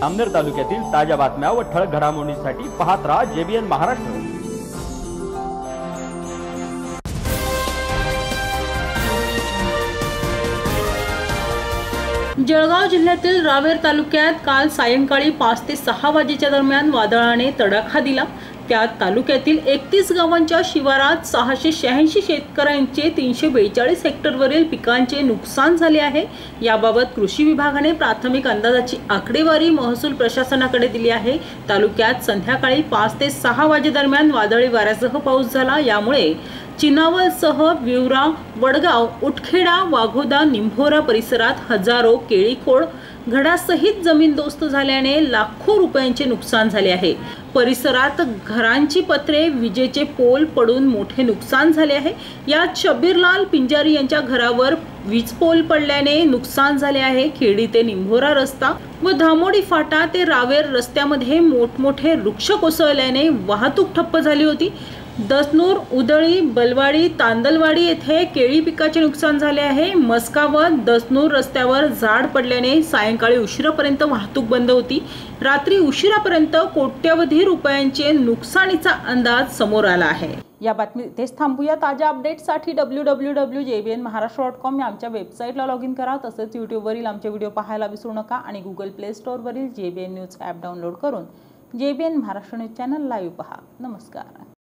अमनेर तालुक्यातील ताज्या बातम्या व ठळक घडामोडींसाठी पाहत राहा JBN महाराष्ट्र। जळगाव जिल्ह्यातील रावेर तालुक्यात काल सायंकाळी 5 ते 6 वाजेच्या दरम्यान वादळाने तडाखा दिला। त्यात तालुक्यातील 31 गावांच्या शिवारात 686 शेतकऱ्यांचे 342 हेक्टरवरील पिकांचे नुकसान झाले आहे। याबाबत कृषी विभागाने प्राथमिक अंदाजाची आकडेवारी महसूल प्रशासनाकडे दिली आहे। तालुक्यात संध्याकाळी 5 ते 6 वाजेदरम्यान वादळी वाऱ्यासह पाऊस झाला। यामुळे चिनावलसह विवरा, वडगाव, उटखेडा, वाघोदा, निंभोरा परिसरात हजारो केळीखोड घडासहित जमीनदोस्त झाल्याने लाखो रुपयांचे नुकसान झाले आहे। परिसरात घरांची पत्रे, विजेचे पोल पडून मोठे नुकसान झाले आहे। यात शब्बीरलाल पिंजारी यांच्या घरावर वीज पोल पडल्याने नुकसान झाले आहे। खेडी ते निंभोरा रस्ता व धामोडी फाटा ते रावेर रस्त्यामध्ये मोठमोठे वृक्ष कोसळल्याने वाहतूक ठप्प झाली होती। दसनूर, उदळी, बलवाडी, तांदलवाडी येथे केळी पिकाचे नुकसान झाले आहे। मस्कावत दसनूर रस्त्यावर झाड पडल्याने सायंकाळी उशिरापर्यंत वाहतूक बंद होती। रात्री उशिरापर्यंत कोट्यवधी रुपयांचे नुकसानीचा अंदाज समोर आला आहे। या बातमी इथेच थांबूया। ताज्या अपडेट्ससाठी www.jbnmaharashtra.com या आमच्या वेबसाईटला लॉग इन करा। तसेच यूट्यूबवरील आमचे व्हिडिओ पाहायला विसरू नका आणि गुगल प्ले स्टोअरवरील JBN न्यूज ॲप डाउनलोड करून JBN Maharashtra news channel live पहा। नमस्कार।